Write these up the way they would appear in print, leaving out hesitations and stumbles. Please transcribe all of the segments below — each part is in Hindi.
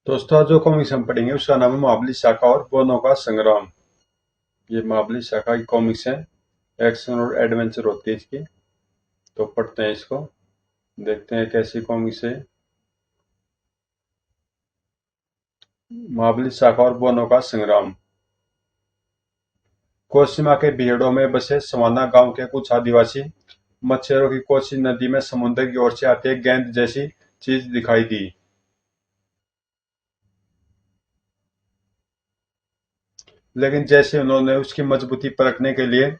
दोस्तों आज जो कॉमिक्स हम पढ़ेंगे उसका नाम है महाबली शाखा और बोनो का संग्राम। ये महाबली शाखा की कॉमिक्स है। एक्शन और एडवेंचर होती है इसकी। तो पढ़ते हैं इसको, देखते हैं कैसी कॉमिक्स है। महाबली शाखा और बोनो का संग्राम। कोशिमा के बीहड़ों में बसे सवाना गांव के कुछ आदिवासी मच्छरों की कोसी नदी में समुद्र की ओर से आती एक गेंद जैसी चीज दिखाई दी। लेकिन जैसे उन्होंने उसकी मजबूती परखने के लिए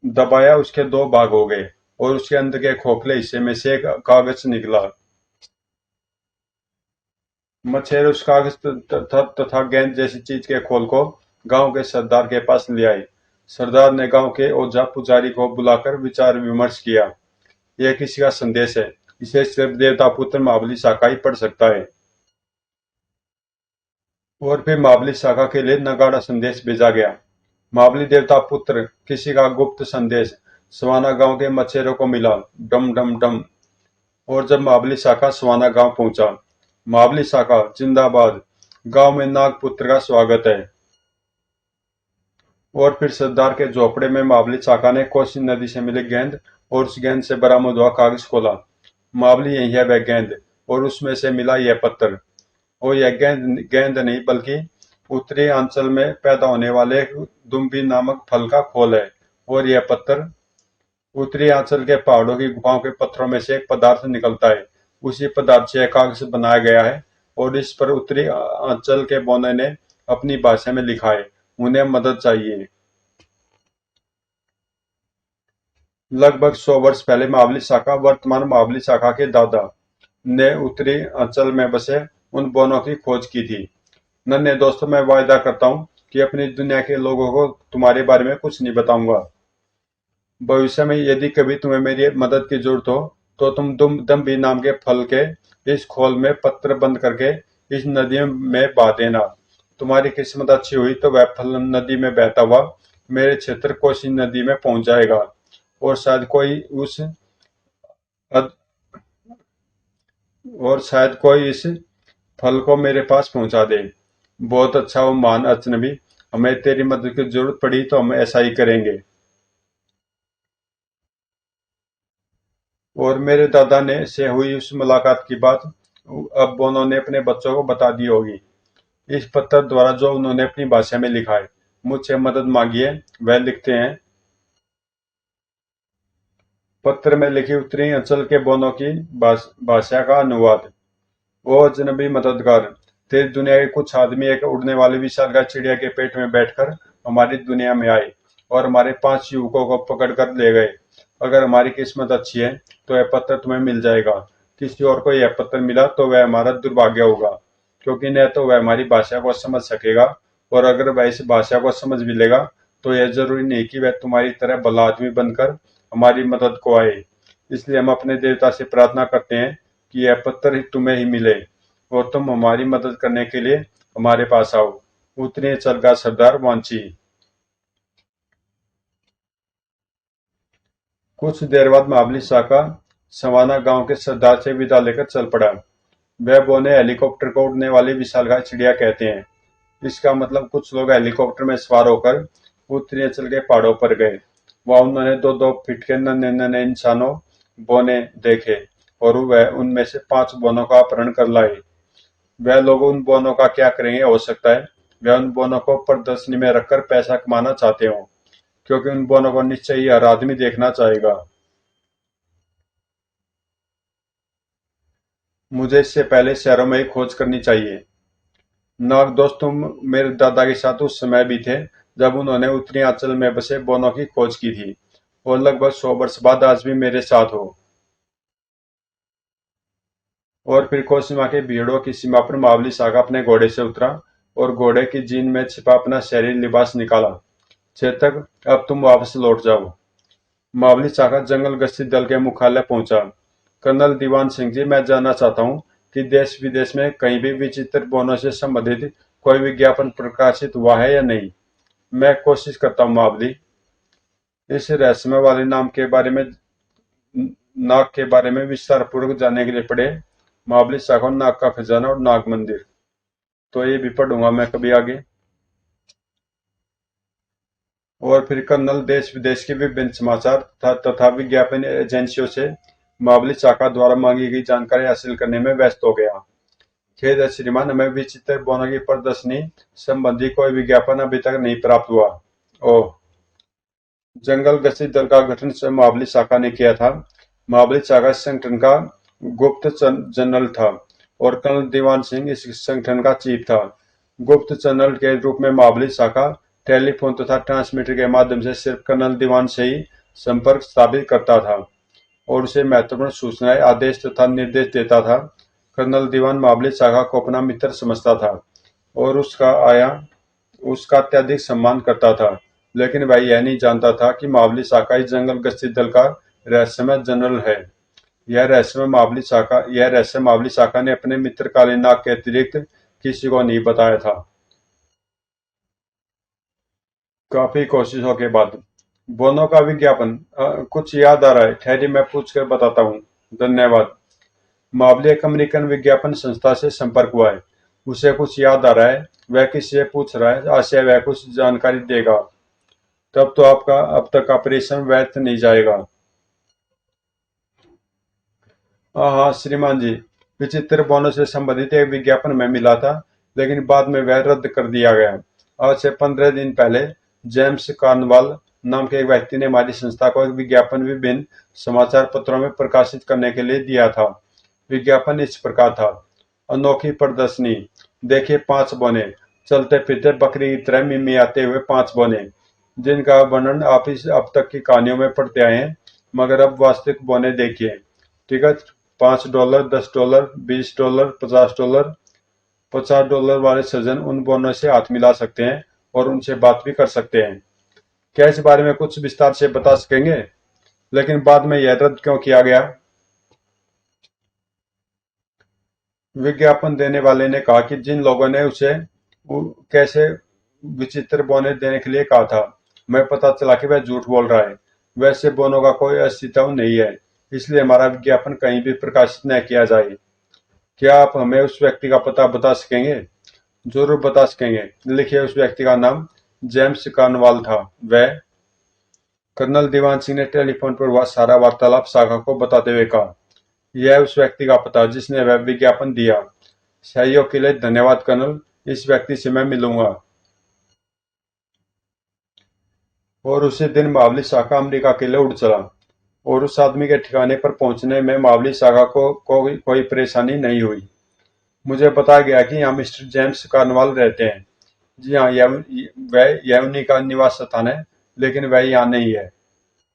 दबाया, उसके दो भाग हो गए और उसके अंदर के खोखले हिस्से में से एक कागज निकला। मछेरे उस कागज तथा गेंद जैसी चीज के खोल को गांव के सरदार के पास ले आए। सरदार ने गांव के ओझा पुजारी को बुलाकर विचार विमर्श किया। यह किसी का संदेश है, इसे सिर्फ देवता पुत्र महाबली शाखा ही पढ़ सकता है। और फिर महाबली शाखा के लिए नगाड़ा संदेश भेजा गया। महाबली देवता पुत्र किसी का गुप्त संदेश सवाना गांव के मछेरों को मिला। डम डम डम। और जब महाबली शाखा सवाना गांव पहुंचा, महाबली शाखा जिंदाबाद, गांव में नागपुत्र का स्वागत है। और फिर सरदार के झोपड़े में महाबली शाखा ने कोसी नदी से मिली गेंद और उस गेंद से बरामद हुआ कागज खोला। महाबली यही है वह गेंद, और उसमें से मिला यह पत्थर। और यह गेंद गेंद नहीं बल्कि उत्तरी अंचल में पैदा होने वाले दुम्बी नामक फल का खोल है। और यह पत्थर उत्तरी अंचल के पहाड़ों की गुफाओं के पत्थरों में से एक पदार्थ निकलता है। उसी पदार्थ से कागज बनाया गया है और इस पर उत्तरी अंचल के बोने ने अपनी भाषा में लिखा है, उन्हें मदद चाहिए। लगभग 100 वर्ष पहले महाबली शाखा, वर्तमान महाबली शाखा के दादा, ने उत्तरी अंचल में बसे उन बोनों की खोज की थी। नन्हे दोस्तों, मैं वायदा करता हूँ कि अपनी दुनिया के लोगों को तुम्हारे बारे में कुछ नहीं बताऊंगा। भविष्य में यदि कभी तुम्हें मेरी मदद की जरूरत हो तो तुम दम्भी नाम के फल के इस खोल में पत्र बंद करके इस नदी में बहा देना। तुम्हारी किस्मत अच्छी हुई तो वह फल नदी में बहता हुआ मेरे क्षेत्र कोसी नदी में पहुंच जाएगा और अद- शायद कोई इस फल को मेरे पास पहुंचा दे। बहुत अच्छा वो मान अजनबी, हमें तेरी मदद की जरूरत पड़ी तो हम ऐसा ही करेंगे। और मेरे दादा ने से हुई उस मुलाकात की बात अब उन्होंने अपने बच्चों को बता दी होगी। इस पत्र द्वारा जो उन्होंने अपनी भाषा में लिखा है, मुझसे मदद मांगिए। वह लिखते हैं, पत्र में लिखी उत्तरी अंचल के बोनों की भाषा का अनुवाद। वो अजनबी मददगार, तेरी दुनिया के कुछ आदमी एक उड़ने वाली विशालकाय चिड़िया के पेट में बैठकर हमारी दुनिया में आए और हमारे 5 युवकों को पकड़ कर ले गए। अगर हमारी किस्मत अच्छी है तो यह पत्र तुम्हें मिल जाएगा। किसी और को यह पत्र मिला तो वह हमारा दुर्भाग्य होगा, क्योंकि न तो वह हमारी भाषा को समझ सकेगा, और अगर वह इस भाषा को समझ भी लेगा तो यह जरूरी नहीं कि वह तुम्हारी तरह भला आदमी बनकर हमारी मदद को आए। इसलिए हम अपने देवता से प्रार्थना करते हैं कि यह पत्र ही तुम्हें ही मिले और तुम हमारी मदद करने के लिए हमारे पास आओ। उतने चल का सरदार वांची। कुछ देर बाद महाबली शाखा सवाना गांव के सरदार से विदा लेकर चल पड़ा। वह बोने हेलीकॉप्टर को उड़ने वाली विशालकाय चिड़िया कहते हैं। इसका मतलब कुछ लोग हेलीकॉप्टर में सवार होकर उत्तरी अंचल के पहाड़ों पर गए। वहां उन्होंने 2-2 फीट के नन्हे नन्हे इंसानों बोने देखे और वह उनमें से 5 बोनों का अपहरण कर लाए। वह लोग उन बोनों का क्या करेंगे, हो सकता है वह उन बोनों को प्रदर्शनी में रखकर पैसा कमाना चाहते हो, क्योंकि उन बोनों को निश्चय ही हर आदमी देखना चाहेगा। मुझे इससे पहले शहरों में ही खोज करनी चाहिए। नाग दोस्त, तुम मेरे दादा के साथ उस समय भी थे जब उन्होंने उत्तरी अंचल में बसे बोनों की खोज की थी, और लगभग 100 वर्ष बाद आज भी मेरे साथ हो। और फिर कोहिमा के भीड़ों की सीमा पर महाबली शाखा अपने घोड़े से उतरा और घोड़े की जीन में छिपा अपना शहरी लिबास निकाला। चेतक, अब तुम वापस लौट जाओ। महाबली शाखा जंगल गश्ती दल के मुख्यालय पहुंचा। कर्नल दीवान सिंह जी, मैं जानना चाहता हूँ कि देश विदेश में कहीं भी विचित्र बोनों से संबंधित कोई विज्ञापन प्रकाशित हुआ है या नहीं। मैं कोशिश करता हूँ महाबली। इस रहस्यमय वाले नाग के बारे में विस्तार पूर्वक जानने के लिए पढ़े महाबली शाखा, नाग का खजाना और नाग मंदिर। तो ये भी पढ़ूंगा मैं कभी आगे। और फिर कर्नल देश विदेश के विभिन्न समाचार तथा विज्ञापन एजेंसियों से महाबली शाखा द्वारा मांगी गई जानकारी हासिल करने में व्यस्त हो गया। खेद है श्रीमान, हमें विचित्र बोनों की प्रदर्शनी संबंधी कोई विज्ञापन अभी तक नहीं प्राप्त हुआ। ओह। जंगल गश्ती दल का गठन स्वयं महाबली शाखा ने किया था। महाबली शाखा इस संगठन का गुप्त जनरल था और कर्नल दीवान सिंह इस संगठन का चीफ था। गुप्त जनरल के रूप में महाबली शाखा टेलीफोन तथा ट्रांसमीटर के माध्यम से सिर्फ कर्नल दीवान से ही संपर्क स्थापित करता था और उसे महत्वपूर्ण सूचनाएं, आदेश तथा निर्देश देता था। कर्नल दीवान महाबली शाखा को अपना मित्र समझता था और उसका अत्यधिक सम्मान करता था, लेकिन वह यह नहीं जानता था कि महाबली शाखा इस जंगल गश्ती दल का रहस्यमय जनरल है। यह रहस्य महाबली शाखा ने अपने मित्र कालीनाग के अतिरिक्त किसी को नहीं बताया था। काफी कोशिशों के बाद बोनो का विज्ञापन कुछ याद आ रहा है, ठहरिए मैं पूछ कर बताता हूँ। धन्यवाद। महाबली एक अमेरिकन विज्ञापन संस्था से संपर्क हुआ है। उसे कुछ याद आ रहा है, वह किसी से पूछ रहा है, आशय वह कुछ जानकारी देगा। तब तो आपका अब तक ऑपरेशन व्यर्थ नहीं जाएगा। हाँ हाँ श्रीमान जी, विचित्र बोनस से संबंधित एक विज्ञापन में मिला था, लेकिन बाद में वह रद्द कर दिया गया। आज से 15 दिन पहले जेम्स कार्नवाल नाम के एक व्यक्ति ने हमारी संस्था को एक विज्ञापन विभिन्न समाचार पत्रों में प्रकाशित करने के लिए दिया था। विज्ञापन इस प्रकार था। अनोखी प्रदर्शनी, देखिए 5 बौने, चलते फिरते बकरी की तरह मिमियाते हुए 5 बौने, जिनका वर्णन आप इस अब तक की कहानियों में पढ़ते आए हैं, मगर अब वास्तविक बौने देखिए। टिकट $5, $10, $20, $50। $50 वाले सज्जन उन बोनों से हाथ मिला सकते हैं और उनसे बात भी कर सकते हैं। क्या इस बारे में कुछ विस्तार से बता सकेंगे? लेकिन बाद में यह रद्द क्यों किया गया? विज्ञापन देने वाले ने कहा कि जिन लोगों ने उसे कैसे विचित्र बोने देने के लिए कहा था, मैं पता चला कि वह झूठ बोल रहा है। वैसे बोनों का कोई अस्तित्व नहीं है, इसलिए हमारा विज्ञापन कहीं भी प्रकाशित न किया जाए। क्या आप हमें उस व्यक्ति का पता बता सकेंगे? जरूर बता सकेंगे। लिखिए, उस व्यक्ति का नाम जेम्स कार्नवाल था। वह कर्नल दीवान सिंह ने टेलीफोन पर हुआ सारा वार्तालाप शाखा को बताते हुए कहा। यह उस व्यक्ति का पता जिसने वह विज्ञापन दिया। सहयोग के लिए धन्यवाद कर्नल, इस व्यक्ति से मैं मिलूंगा। और उसी दिन महाबली शाखा अमेरिका के लिए उड़ चला और उस आदमी के ठिकाने पर पहुंचने में महाबली शाखा को कोई परेशानी नहीं हुई। मुझे बताया गया कि यहाँ मिस्टर जेम्स कार्नवाल रहते हैं। जी हाँ, वह उन्हीं का निवास स्थान है, लेकिन वह यहाँ नहीं है।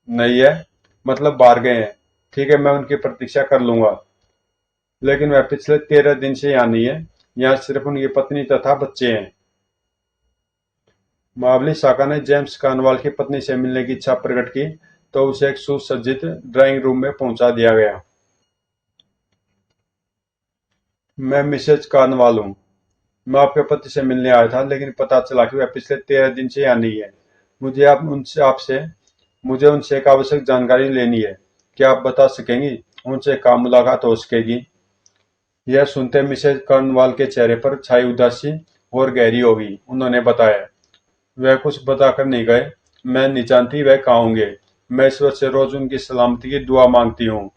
नहीं है मतलब बाहर गए हैं। ठीक है, मैं उनकी प्रतीक्षा कर लूंगा, लेकिन वह पिछले 13 दिन से यहाँ नहीं है। यहाँ सिर्फ उनकी पत्नी तथा बच्चे हैं। महाबली शाखा ने जेम्स कार्नवाल की पत्नी से मिलने की इच्छा प्रकट की तो उसे एक सुसज्जित ड्राइंग रूम में पहुंचा दिया गया। मैं मिसेज कार्नवाल हूँ। मैं आपके पति से मिलने आया था, लेकिन पता चला कि वह पिछले 13 दिन से यहाँ नहीं है। मुझे उनसे एक आवश्यक जानकारी लेनी है। क्या आप बता सकेंगी उनसे कहाँ मुलाकात हो सकेगी? यह सुनते मिसेज कर्नवाल के चेहरे पर छाई उदासी और गहरी हो गई। उन्होंने बताया, वह कुछ बताकर नहीं गए। मैं नहीं जानती वह कहाँ होंगे। मैं ईश्वर से रोज उनकी सलामती की दुआ मांगती हूँ।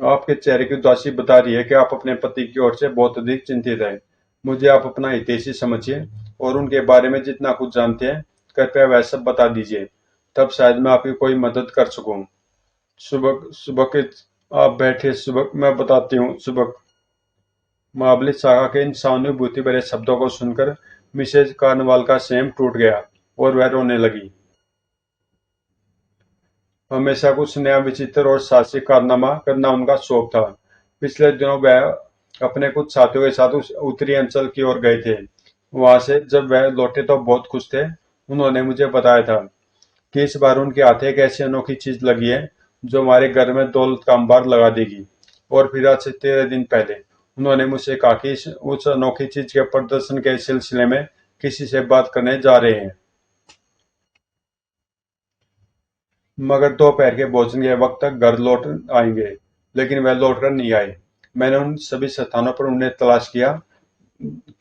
आपके चेहरे की उदासी बता रही है कि आप अपने पति की ओर से बहुत अधिक चिंतित हैं। मुझे आप अपना हितैषी समझिए और उनके बारे में जितना कुछ जानते हैं, कृपया वह सब बता दीजिए। तब शायद मैं आपकी कोई मदद कर सकूं। सुबह सुबह के आप बैठे, सुबह मैं बताती हूँ। सुबह महाबली शाखा के इन सहानुभूति भरे शब्दों को सुनकर मिसेज कार्नवाल का संयम टूट गया और वह रोने लगी। हमेशा कुछ नया, विचित्र और साहसिक कारनामा करना उनका शौक था। पिछले दिनों वह अपने कुछ साथियों के साथ उस उत्तरी अंचल की ओर गए थे। वहां से जब वह लौटे तो बहुत खुश थे। उन्होंने मुझे बताया था कि इस बार उनके हाथ एक ऐसी अनोखी चीज लगी है जो हमारे घर में दौलत का अंबार लगा देगी। और फिर आज से 13 दिन पहले उन्होंने मुझसे कहा कि उस अनोखी चीज के प्रदर्शन के सिलसिले में किसी से बात करने जा रहे हैं। मगर दोपहर के भोजन के वक्त तक घर लौट आएंगे, लेकिन वह लौट कर नहीं आए। मैंने उन सभी स्थानों पर उन्हें तलाश किया,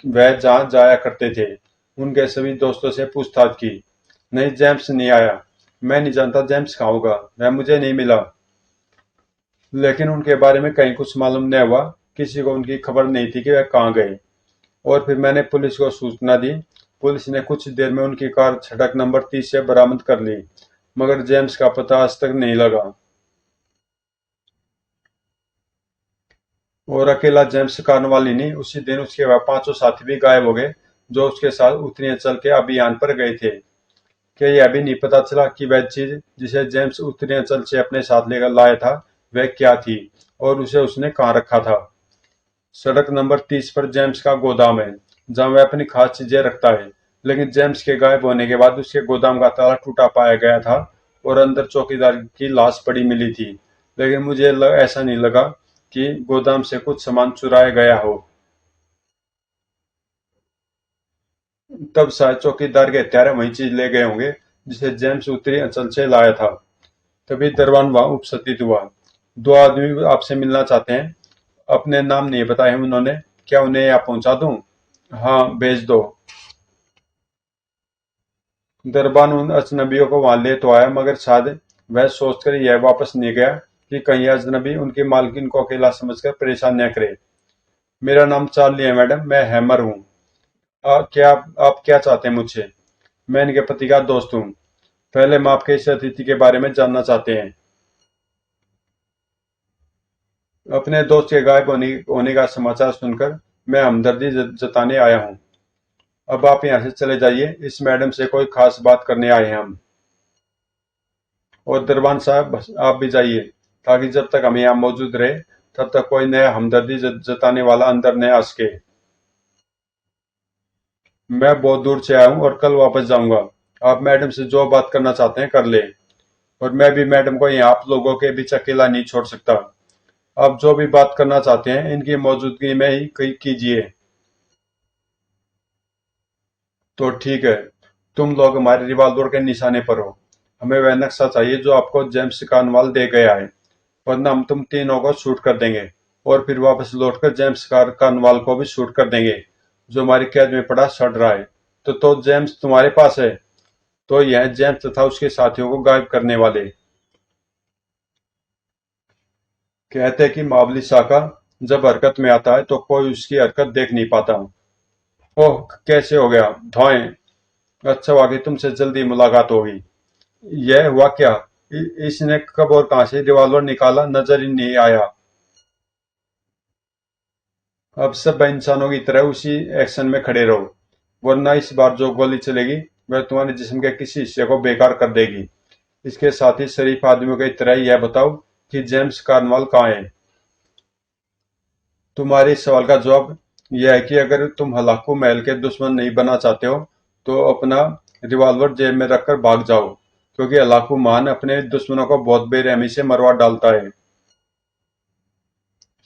वह जहाँ जाया करते थे। उनके सभी दोस्तों से पूछताछ की। नहीं, जेम्स नहीं आया। मैं नहीं जानता जेम्स कहाँ होगा, वह मुझे नहीं मिला। लेकिन उनके बारे में कहीं कुछ मालूम नहीं हुआ। किसी को उनकी खबर नहीं थी कि वह कहाँ गए। और फिर मैंने पुलिस को सूचना दी। पुलिस ने कुछ देर में उनकी कार सड़क नंबर 30 से बरामद कर ली, मगर जेम्स का पता आज तक नहीं लगा। और अकेला जेम्स कार्नवाली नहीं, उसी दिन उसके वह पांचों साथी भी गायब हो गए, जो उसके साथ उत्तरी अंचल के अभियान पर गए थे। क्या यह भी नहीं पता चला कि वह चीज जिसे जेम्स उत्तरी अंचल से अपने साथ लेकर लाया था, वह क्या थी और उसे उसने कहाँ रखा था? सड़क नंबर 30 पर जेम्स का गोदाम है, जहां वह अपनी खास चीजें रखता है। लेकिन जेम्स के गायब होने के बाद उसके गोदाम का ताला टूटा पाया गया था और अंदर चौकीदार की लाश पड़ी मिली थी। लेकिन मुझे ऐसा नहीं लगा कि गोदाम से कुछ सामान चुराया गया हो। तब शायद चौकीदार के हत्यारे वही चीज ले गए होंगे जिसे जेम्स उत्तरी अंचल से लाया था। तभी दरबान वहां उपस्थित हुआ। दो आदमी आपसे मिलना चाहते हैं। अपने नाम नहीं बताए उन्होंने। क्या उन्हें यहाँ पहुंचा दूं? हाँ, भेज दो। दरबान उन अजनबियों को वहां ले तो आया, मगर शायद वह सोचकर यह वापस नहीं गया कि कहीं अजनबी उनकी मालकिन को अकेला समझकर परेशान न करे। मेरा नाम चार्ली है मैडम, मैं हैमर हूँ। क्या आप क्या चाहते हैं मुझसे? मैं इनके पति का दोस्त हूँ। पहले हम आपके इस अतिथि के बारे में जानना चाहते हैं। अपने दोस्त के गायब होने का समाचार सुनकर मैं हमदर्दी जताने आया हूँ। अब आप यहाँ से चले जाइए, इस मैडम से कोई खास बात करने आए हैं हम। और दरबान साहब, आप भी जाइए, ताकि जब तक हम यहाँ मौजूद रहे तब तक कोई नया हमदर्दी जताने वाला अंदर न आ सके। मैं बहुत दूर से आया हूँ और कल वापस जाऊंगा। आप मैडम से जो बात करना चाहते हैं कर ले। और मैं भी मैडम को यहाँ आप लोगों के बीच अकेला नहीं छोड़ सकता। आप जो भी बात करना चाहते हैं इनकी मौजूदगी में ही कीजिए। तो ठीक है, तुम लोग हमारे रिवॉल्वर के निशाने पर हो। हमें वह नक्शा चाहिए जो आपको जेम्स कार्नवाल दे गया है, वरना हम तुम तीनों को शूट कर देंगे और फिर वापस लौटकर जेम्स कार्नवाल को भी शूट कर देंगे, जो हमारी कैद में पड़ा सड़ रहा है। तो जेम्स तुम्हारे पास है? तो यह जेम्स तथा उसके साथियों को गायब करने वाले। कहते हैं कि मावली शाका जब हरकत में आता है तो कोई उसकी हरकत देख नहीं पाता। ओह, कैसे हो गया धौएं? अच्छा हुआ कि तुमसे जल्दी मुलाकात होगी। यह हुआ क्या? इसने कब और कहां से रिवॉल्वर निकाला, नजर ही नहीं आया। अब सब इंसानों की तरह उसी एक्शन में खड़े रहो, वरना इस बार जो गोली चलेगी वह तुम्हारे जिस्म के किसी हिस्से को बेकार कर देगी। इसके साथ ही शरीफ आदमियों की तरह यह बताओ कि जेम्स कार्नवाल कहाँ है? तुम्हारे इस सवाल का जवाब यह है कि अगर तुम हलाकू महल के दुश्मन नहीं बनना चाहते हो तो अपना रिवॉल्वर जेब में रखकर भाग जाओ, क्योंकि हलाकू मान अपने दुश्मनों को बहुत बेरहमी से मरवा डालता है।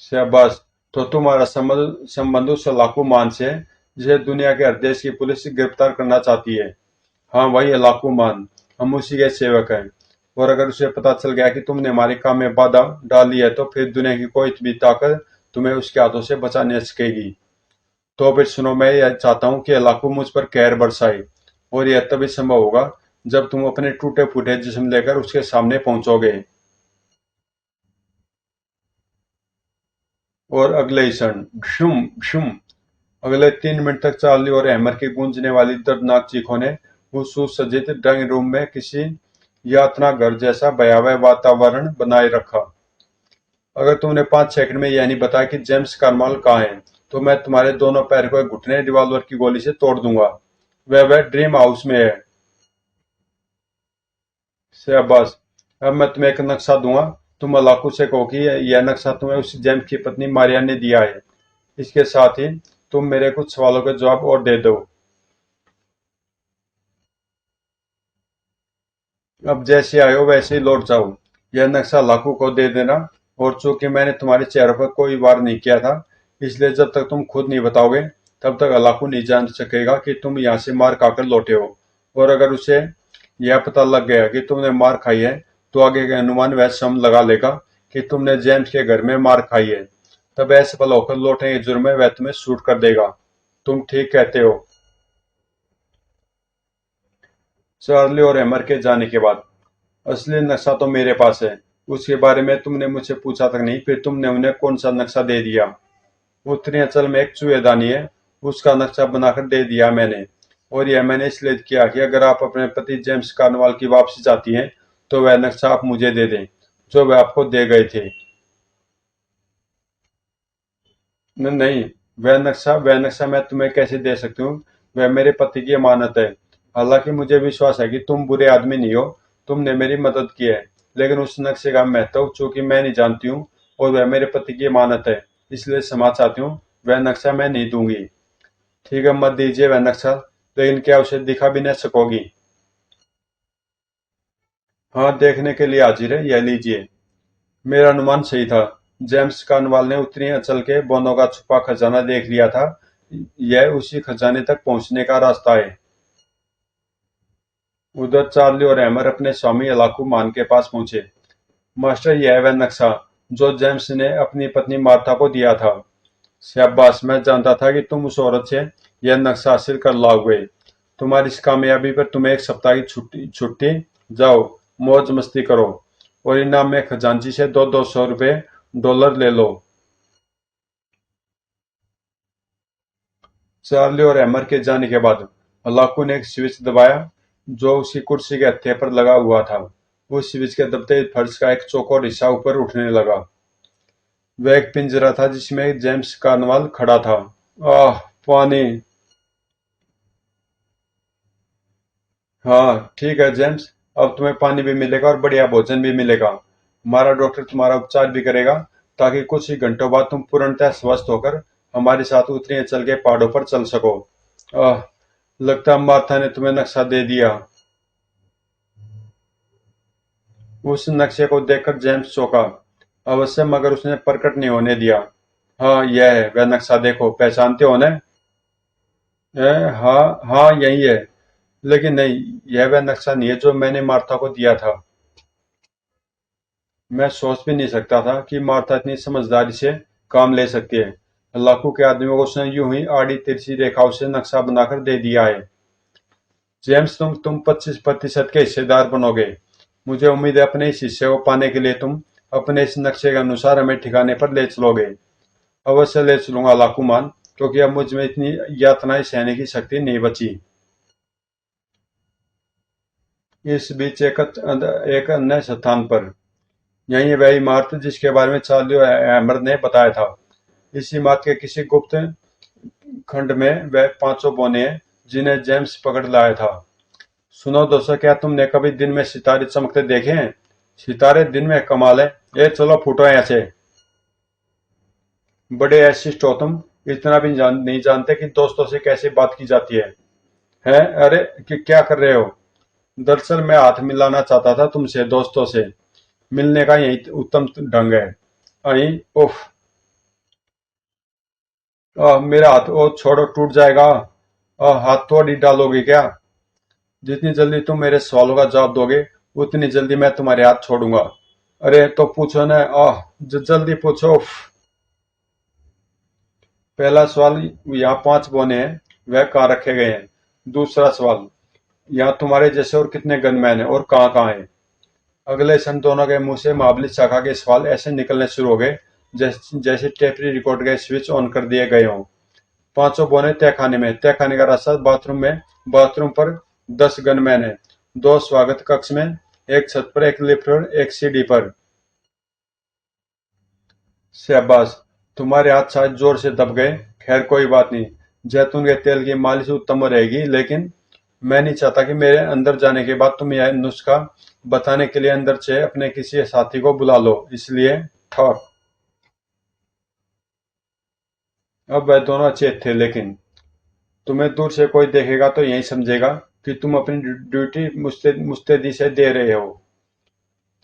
शाबाश। तो तुम्हारा संबंध उस हलाकू मान से है जिसे दुनिया के हर देश की पुलिस गिरफ्तार करना चाहती है। हाँ, वही हलाकू मान। हम उसी के सेवक हैं। और अगर उसे पता चल गया कि तुमने हमारे काम में बाधा डाली है तो फिर दुनिया की कोई भी ताकत तुम्हें उसके हाथों से बचा नहीं सकेगी। तो फिर सुनो, मैं यह चाहता हूँ कि हलाकू मुझ पर कहर बरसाए, और यह तभी संभव होगा जब तुम अपने टूटे फूटे जिस्म लेकर उसके सामने पहुंचोगे। और अगले ही क्षण भशुम भशुम। अगले 3 मिनट तक चार्ली और हैमर की गूंजने वाली दर्दनाक चीखों ने उस सुसज्जित ड्राइंग रूम में किसी यातना घर जैसा भयावह वातावरण बनाए रखा। अगर तुमने 5 सेकंड में यह नहीं बताया कि जेम्स कार्माल कहाँ है, तो मैं तुम्हारे दोनों पैर को एक घुटने रिवॉल्वर की गोली से तोड़ दूंगा। वह ड्रीम हाउस में है। शाबाश। अब मैं तुम्हें एक नक्शा दूंगा। तुम अलाकू से कहो कि यह नक्शा तुम्हें उस जेम्स की पत्नी मारिया ने दिया है। इसके साथ ही तुम मेरे कुछ सवालों के जवाब और दे दो। अब जैसे आए हो वैसे ही लौट जाओ। यह नक्शा लाकू को दे देना। और चूंकि मैंने तुम्हारे चेहरे पर कोई वार नहीं किया था, इसलिए जब तक तुम खुद नहीं बताओगे तब तक अलाकू नहीं जान सकेगा कि तुम यहाँ से मार खाकर लौटे हो। और अगर उसे यह पता लग गया कि तुमने मार खाई है, तो आगे के अनुमान वह सम लगा लेगा कि तुमने जेम्स के घर में मार खाई है। तब असफल होकर लौटेंगे जुर्म में वह तुम्हें शूट कर देगा। तुम ठीक कहते हो। चार्ली और एमर के जाने के बाद असली नक्शा तो मेरे पास है। उसके बारे में तुमने मुझसे पूछा तक नहीं, फिर तुमने उन्हें कौन सा नक्शा दे दिया? उत्तरी अंचल में एक चूहेदानी है, उसका नक्शा बनाकर दे दिया मैंने। और यह मैंने इसलिए किया कि अगर आप अपने पति जेम्स कार्नवाल की वापसी चाहती हैं तो वह नक्शा आप मुझे दे दें जो वह आपको दे गए थे। नहीं, वह नक्शा मैं तुम्हें कैसे दे सकती हूँ? वह मेरे पति की अमानत है। हालांकि मुझे विश्वास है कि तुम बुरे आदमी नहीं हो, तुमने मेरी मदद की है, लेकिन उस नक्शे का महत्व चूंकि मैं नहीं जानती हूँ और वह मेरे पति की अमानत है, इसलिए क्षमा चाहती हूँ। वह नक्शा मैं नहीं दूंगी। ठीक है, मत दीजिए वह नक्शा, लेकिन क्या उसे दिखा भी न सकोगी? हाँ, देखने के लिए हाजिर है, यह लीजिए। मेरा अनुमान सही था। जेम्स कार्नवाल ने उत्तरी अंचल के बोनों का छुपा खजाना देख लिया था। यह उसी खजाने तक पहुंचने का रास्ता है। उधर चार्ली और हैमर अपने स्वामी अलाकू मान के पास पहुंचे। मास्टर, यह है वह नक्शा जो जेम्स ने अपनी पत्नी मार्था को दिया था। शाबाश, मैं जानता था कि तुम उस औरत से यह नक्शा हासिल कर लाओगे। तुम्हारी इस कामयाबी पर तुम्हें एक सप्ताह की छुट्टी छुट्टी जाओ, मौज मस्ती करो और इनाम में खजांची से 200-200 रुपए डॉलर ले लो। चार्ली और हैमर के जाने के बाद हलाकू ने एक स्विच दबाया जो उसकी कुर्सी के हत्थे पर लगा हुआ था। उस स्विच के दबते ही फर्श का एक चौकोर हिस्सा ऊपर उठने लगा। वह एक पिंजरा था जिसमें जेम्स कार्नवाल खड़ा था। आह, पानी। हाँ ठीक है जेम्स, अब तुम्हें पानी भी मिलेगा और बढ़िया भोजन भी मिलेगा। हमारा डॉक्टर तुम्हारा उपचार भी करेगा ताकि कुछ ही घंटों बाद तुम पूर्णतः स्वस्थ होकर हमारे साथ उत्तरी अंचल के पहाड़ों पर चल सको। आह, लगता है मार्था ने तुम्हें नक्शा दे दिया। उस नक्शे को देखकर जेम्स चौंका। अवश्य, मगर उसने प्रकट नहीं होने दिया। हाँ, यह है वह नक्शा, देखो, पहचानते हो ना? हाँ हाँ, यही है। लेकिन नहीं, यह वह नक्शा नहीं है जो मैंने मार्था को दिया था। मैं सोच भी नहीं सकता था कि मार्था इतनी समझदारी से काम ले सकती है। लाखों के आदमियों को उसने यूं ही आड़ी तिरछी रेखाओं से नक्शा बनाकर दे दिया है। जेम्स, तुम 25% के हिस्सेदार बनोगे। मुझे उम्मीद है अपने इस हिस्से को पाने के लिए तुम अपने इस नक्शे के अनुसार हमें ठिकाने पर ले चलोगे। अवश्य ले चलूंगा लाकुमान, क्योंकि अब मुझ में इतनी यातनाएं सहने की शक्ति नहीं बची। इस बीच एक अन्य स्थान पर, यही वह इमारत जिसके बारे में चार्ली और हैमर ने बताया था। इस इमारत के किसी गुप्त खंड में वह 500 बोने हैं जिन्हें जेम्स पकड़ लाया था। सुनो दोस्तों, क्या तुमने कभी दिन में सितारे चमकते देखे हैं? सितारे दिन में कमाल है। ये चलो फूटो यहाँ से। बड़े एसिस्ट हो तुम, इतना भी नहीं जानते कि दोस्तों से कैसे बात की जाती है। हैं? अरे क्या कर रहे हो? दरअसल मैं हाथ मिलाना चाहता था तुमसे, दोस्तों से मिलने का यही उत्तम ढंग है। अही उफ। मेरा हाथ, ओ छोड़ो, टूट जाएगा। हाथ तोड़ ही डालोगे क्या? जितनी जल्दी तुम मेरे सवालों का जवाब दोगे उतनी जल्दी मैं तुम्हारे हाथ छोड़ूंगा। अरे तो पूछो ना। जल्दी पूछो। उफ। पहला सवाल, यहाँ 5 बोने हैं, वह कहाँ रखे गए हैं? दूसरा सवाल, यहाँ तुम्हारे जैसे और कितने गनमैन हैं और कहाँ कहाँ हैं? अगले क्षण दोनों के मुंह से महाबली शाखा के सवाल ऐसे निकलने शुरू हो गए जैसे टेप रिकॉर्ड के स्विच ऑन कर दिए गए हों। 500 बोने तहखाने में, तहखाने का रास्ता बाथरूम में, बाथरूम पर 10 गनमैन है, 2 स्वागत कक्ष में, एक छत पर, एक लिफ्ट पर, एक सीढ़ी पर। शाबाश, तुम्हारे हाथ शायद जोर से दब गए। खैर कोई बात नहीं, जैतून के तेल की मालिश उत्तम रहेगी, लेकिन मैं नहीं चाहता कि मेरे अंदर जाने के बाद तुम यह नुस्खा बताने के लिए अंदर से अपने किसी साथी को बुला लो, इसलिए ठहर। अब वह दोनों अच्छे थे, लेकिन तुम्हें दूर से कोई देखेगा तो यही समझेगा कि तुम अपनी ड्यूटी मुस्तैदी से दे रहे हो।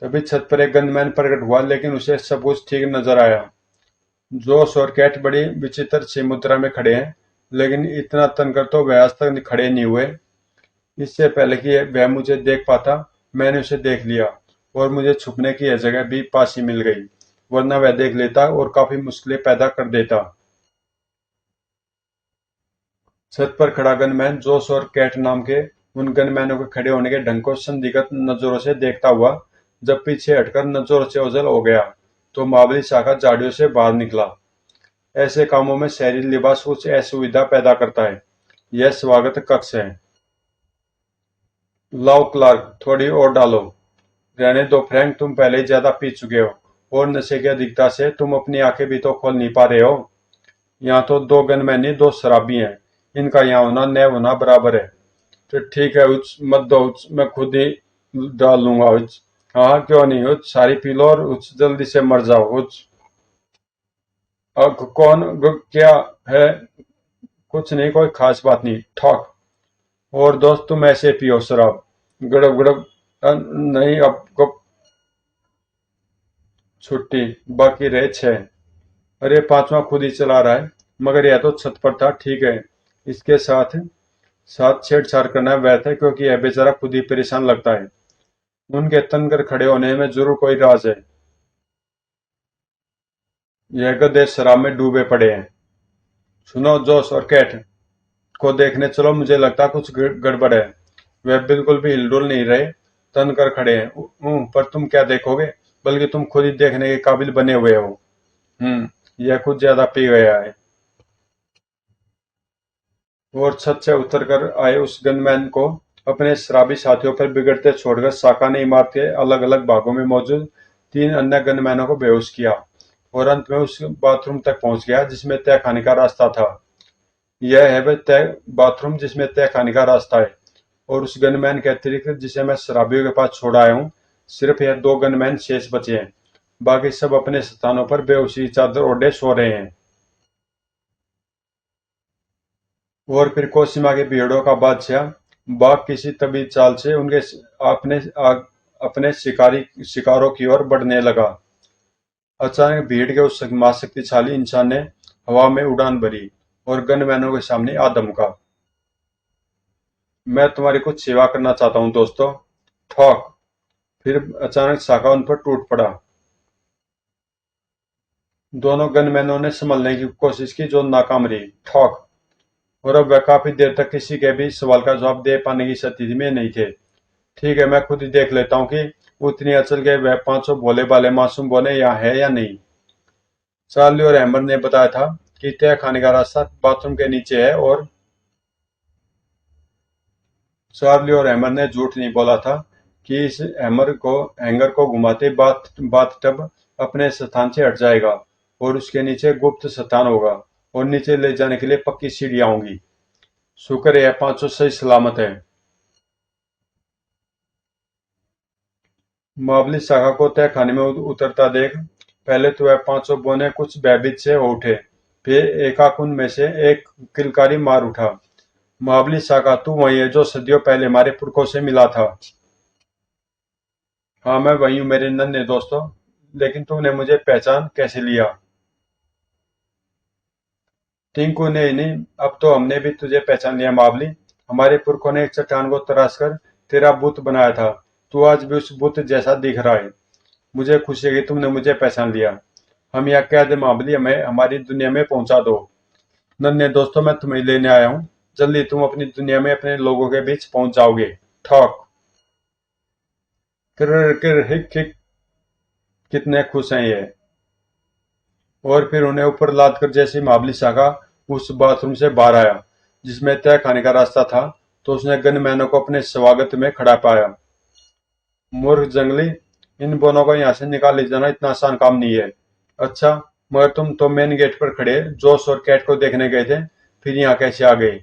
तभी छत पर एक गनमैन प्रकट हुआ, लेकिन उसे सब कुछ ठीक नजर आया। जोश और कैट बड़ी विचित्र सी मुद्रा में खड़े हैं, लेकिन इतना तनकर तो वह आज तक खड़े नहीं हुए। इससे पहले कि वह मुझे देख पाता, मैंने उसे देख लिया और मुझे छुपने की यह जगह भी पास ही मिल गई। वरना वह देख लेता और काफी मुश्किलें पैदा कर देता। छत पर खड़ा गनमैन जोश और कैट नाम के उन गनमैनों के खड़े होने के ढंग को संदिग्ध नजरों से देखता हुआ जब पीछे हटकर नजरों से ओझल हो गया, तो मामूली शाखा झाड़ियों से बाहर निकला। ऐसे कामों में शहरी लिबास कुछ असुविधा पैदा करता है। यह स्वागत कक्ष है। लाओ क्लार्क, थोड़ी और डालो। रहने दो फ्रैंक, तुम पहले ही ज्यादा पी चुके हो और नशे की अधिकता से तुम अपनी आंखें भी तो खोल नहीं पा रहे हो। यहाँ तो दो गनमैन नहीं, दो शराबी हैं। इनका यहाँ होना न होना बराबर है। तो ठीक है उच, मत दो उच, मैं खुद ही डाल लूंगा उच। हाँ क्यों नहीं उच, सारी पी लो और उच जल्दी से मर जाओ उच। अब क्या है? कुछ नहीं, कोई खास बात नहीं, ठॉक। और दोस्त तुम ऐसे पियो शराब। गड़ब गड़ब। नहीं अब को छुट्टी बाकी रहे 6। अरे पांचवा खुद ही चला रहा है, मगर यह तो छत पर था, ठीक है। इसके साथ साथ छेड़छाड़ करना व्यर्थ है, क्योंकि यह बेचारा खुद ही परेशान लगता है। उनके तनकर खड़े होने में जरूर कोई राज है। यह गधे शराब में डूबे पड़े हैं। सुनो जोश और कैट को देखने चलो, मुझे लगता कुछ गड़बड़ है। वे बिल्कुल भी हिलडुल नहीं रहे, तनकर खड़े हैं। पर तुम क्या देखोगे, बल्कि तुम खुद ही देखने के काबिल बने हुए हो। यह कुछ ज्यादा पी गया है। और छत से उतरकर आए उस गनमैन को अपने शराबी साथियों पर बिगड़ते छोड़कर साका ने इमारत के अलग अलग भागों में मौजूद 3 अन्य गनमैनों को बेहोश किया और अंत में उस बाथरूम तक पहुंच गया जिसमें तहखाने का रास्ता था। यह है वह तय बाथरूम जिसमें तहखाने का रास्ता है, और उस गनमैन के अतिरिक्त जिसे मैं शराबियों के पास छोड़ आया हूँ, सिर्फ यह 2 गनमैन शेष बचे हैं। बाकी सब अपने स्थानों पर बेहोशी चादर ओढ़े सो रहे हैं। और फिर कोसिमा के भीड़ों का बादशाह बाघ किसी तभी चाल से उनके अपने अपने शिकारों की ओर बढ़ने लगा। अचानक भीड़ के उस महाशक्तिशाली इंसान ने हवा में उड़ान भरी और गनमैनों के सामने आ धमका। मैं तुम्हारी कुछ सेवा करना चाहता हूँ दोस्तों। ठॉक। फिर अचानक साका उन पर टूट पड़ा। दोनों गनमैनों ने संभलने की कोशिश की, जो नाकाम रही। ठॉक। और अब वह काफी देर तक किसी के भी सवाल का जवाब दे पाने की स्थिति में नहीं थे। ठीक है, मैं खुद ही देख लेता हूँ कि उतनी अचल के वह 500 भोले भाले मासूम बोने यहाँ है या नहीं। चार्ली और हैमर ने बताया था कि तय खाने का रास्ता बाथरूम के नीचे है, और चार्ली और हैमर ने झूठ नहीं बोला था कि इस हैंगर को घुमाते बाथ टब अपने स्थान से हट जाएगा और उसके नीचे गुप्त स्थान होगा और नीचे ले जाने के लिए पक्की सीढ़ियां होंगी। शुक्र है 500 सही सलामत है। मावली शाखा को तय खाने में उतरता देख पहले तो वह 500 बोने कुछ भयभीत से हो उठे, फिर एकाक उनमें से एक किलकारी मार उठा। मावली शाखा, तू वही है जो सदियों पहले हमारे पुरखों से मिला था। हाँ मैं वही हूँ मेरे नन्हे दोस्तों, लेकिन तुमने मुझे पहचान कैसे लिया? टिंकू ने ही नहीं, अब तो हमने भी तुझे पहचान लिया मावली। हमारे पुरखों ने एक चट्टान को तराश कर तेरा बुत बनाया था। तू आज भी उस बुत जैसा दिख रहा है। मुझे खुशी है कि तुमने मुझे पहचान लिया। हम यहाँ कैद मावली, हमें हमारी दुनिया में पहुंचा दो। नन्हे दोस्तों, मैं तुम्हें लेने आया हूँ। जल्दी तुम अपनी दुनिया में अपने लोगों के बीच पहुंच जाओगे। ठॉक। किर किर हिक हिक। कितने खुश हैं ये। और फिर उन्हें ऊपर लाद कर जैसे महाबली शाखा उस बाथरूम से बाहर आया जिसमें तय खाने का रास्ता था, तो उसने गनमैनों को अपने स्वागत में खड़ा पाया। मूर्ख जंगली, इन दोनों को यहाँ से निकाल ले जाना इतना आसान काम नहीं है। अच्छा, मगर तुम तो मेन गेट पर खड़े जोश और कैट को देखने गए थे, फिर यहाँ कैसे आ गए?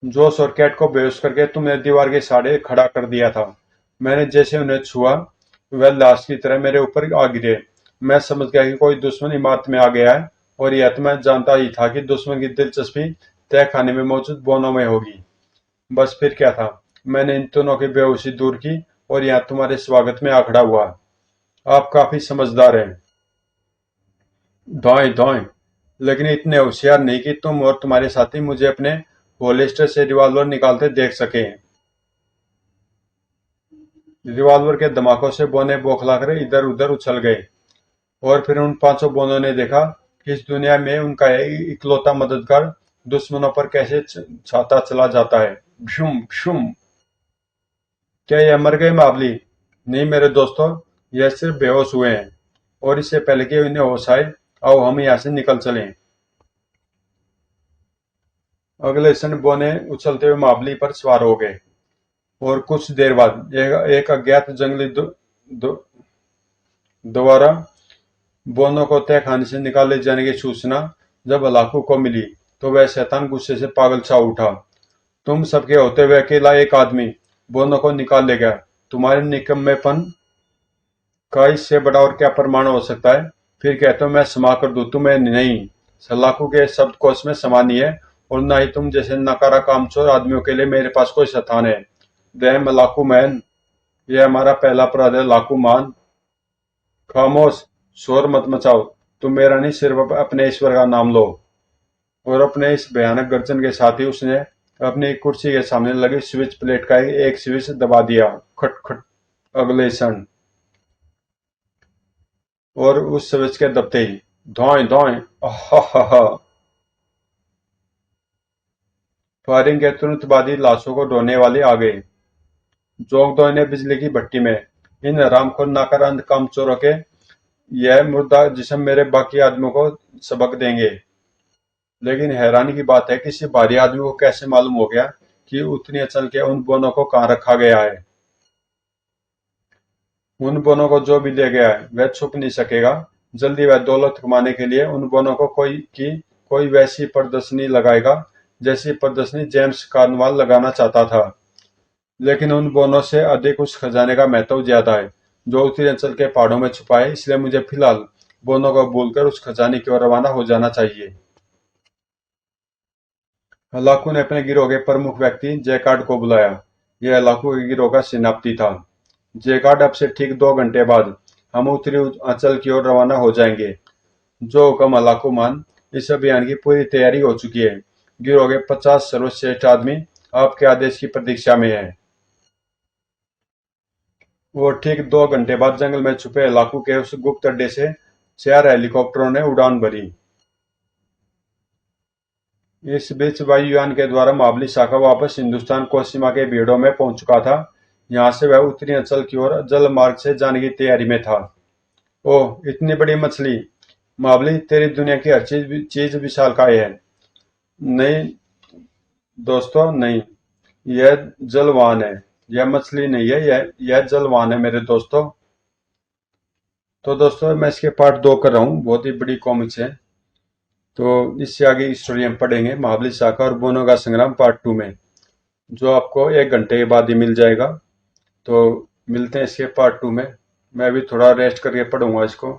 जोश और कैट को बेहोश करके तुमने दीवार के सहारे खड़ा कर दिया था। मैंने जैसे उन्हें छुआ, वह लाश की तरह मेरे ऊपर आ गिरे। मैं समझ गया कि कोई दुश्मन इमारत में आ गया है, और यह तो मैं जानता ही था कि दुश्मन की दिलचस्पी तय खाने में मौजूद बोनों में होगी। बस फिर क्या था, मैंने इन दोनों की बेहोशी दूर की और यहाँ तुम्हारे स्वागत में आ खड़ा हुआ। आप काफी समझदार हैं। दाएं दाएं। लेकिन इतने होशियार नहीं कि तुम और तुम्हारे साथी मुझे अपने होलिस्टर से रिवॉल्वर निकालते देख सके। रिवॉल्वर के धमाकों से बोने बौखलाकर इधर उधर उछल गए और फिर उन पांचों बोनों ने देखा कि इस दुनिया में उनका इकलौता मददगार दुश्मनों पर कैसे छाता चला जाता है। भ्यूम भ्यूम। क्या यह मर गए मावली? नहीं मेरे दोस्तों, यह सिर्फ बेहोश हुए हैं। और इससे पहले कि इन्हें होश आए, आओ हम यहाँ से निकल चलें। अगले क्षण बोने उछलते हुए मावली पर सवार हो गए और कुछ देर बाद एक अज्ञात जंगली द्वारा बोनों को तहखाने से निकाले जाने की सूचना जब हलाकू को मिली तो वह शैतान गुस्से से पागल सा उठा। तुम सबके होते हुए अकेला एक आदमी बोनों को निकाल ले गया। तुम्हारे निकम्मेपन का इससे बड़ा और क्या प्रमाण हो सकता है? फिर कहते हो मैं क्षमा कर दूं तुम्हें? नहीं, सलाखू के शब्दकोश में क्षमा नहीं है और न ही तुम जैसे नकारा कामचोर आदमियों के लिए मेरे पास कोई स्थान है। दैम लाकू मैन, यह हमारा पहला अपराध है लाकू मान। खामोश, शोर मत मचाओ। तुम मेरा नहीं, सिर्फ अपने ईश्वर का नाम लो। और अपने इस भयानक गर्जन के साथ ही उसने अपनी कुर्सी के सामने लगी स्विच प्लेट का एक स्विच दबा दिया। खट खट। अगले क्षण और उस स्विच के दबते ही धौएं धौएं आहा। फायरिंग के तुरंत बाद ही लाशों को ढोने वाले आ गए। जोग दो इन्हें बिजली की भट्टी में। इन हरामखोर नाकारांत कामचोरों के यह मुर्दा जिस्म मेरे बाकी आदमियों को सबक देंगे। लेकिन हैरानी की बात है कि किसी भारी आदमी को कैसे मालूम हो गया कि उतनी अचल के उन बोनों को कहाँ रखा गया है। उन बोनों को जो भी ले गया है वह छुप नहीं सकेगा। जल्दी वह दौलत कमाने के लिए उन बोनों को कोई वैसी प्रदर्शनी लगाएगा जैसी प्रदर्शनी जेम्स कार्नवाल लगाना चाहता था। लेकिन उन बोनों से अधिक उस खजाने का महत्व ज्यादा है जो उत्तरी अंचल के पहाड़ों में छुपा है। इसलिए मुझे फिलहाल बोनों को भूलकर उस खजाने की ओर रवाना हो जाना चाहिए। हलाकू ने अपने गिरोह के प्रमुख व्यक्ति जैकार्ड को बुलाया। यह हलाकू के गिरोह का सेनापति था। जैकार्ड, अब से ठीक 2 घंटे बाद हम उत्तरी अंचल की ओर रवाना हो जाएंगे। जो हुक्म हलाकू मान। इस अभियान की पूरी तैयारी हो चुकी है। गिरोह के 50 सर्वश्रेष्ठ आदमी आपके आदेश की प्रतीक्षा में हैं। और ठीक 2 घंटे बाद जंगल में छुपे हलाकू के उस गुप्त अड्डे से 4 हेलीकॉप्टरों ने उड़ान भरी। इस बीच वायुयान के द्वारा महाबली शाखा वापस हिंदुस्तान कोहिमा के भेड़ों में पहुंच चुका था। यहाँ से वह उत्तरी अंचल की ओर जल मार्ग से जाने की तैयारी में था। ओह, इतनी बड़ी मछली! महाबली, तेरी दुनिया की हर चीज विशालकाय है। नहीं दोस्तों, नहीं। यह जलवान है। यह मछली नहीं है, यह जलवान है मेरे दोस्तों। तो दोस्तों, मैं इसके पार्ट 2 कर रहा हूँ। बहुत ही बड़ी कॉमिक्स है। तो इससे आगे की स्टोरी हम पढ़ेंगे महाबली शाखा और बोनो का संग्राम पार्ट 2 में, जो आपको 1 घंटे के बाद ही मिल जाएगा। तो मिलते हैं इसके पार्ट 2 में। मैं भी थोड़ा रेस्ट करके पढ़ूंगा इसको।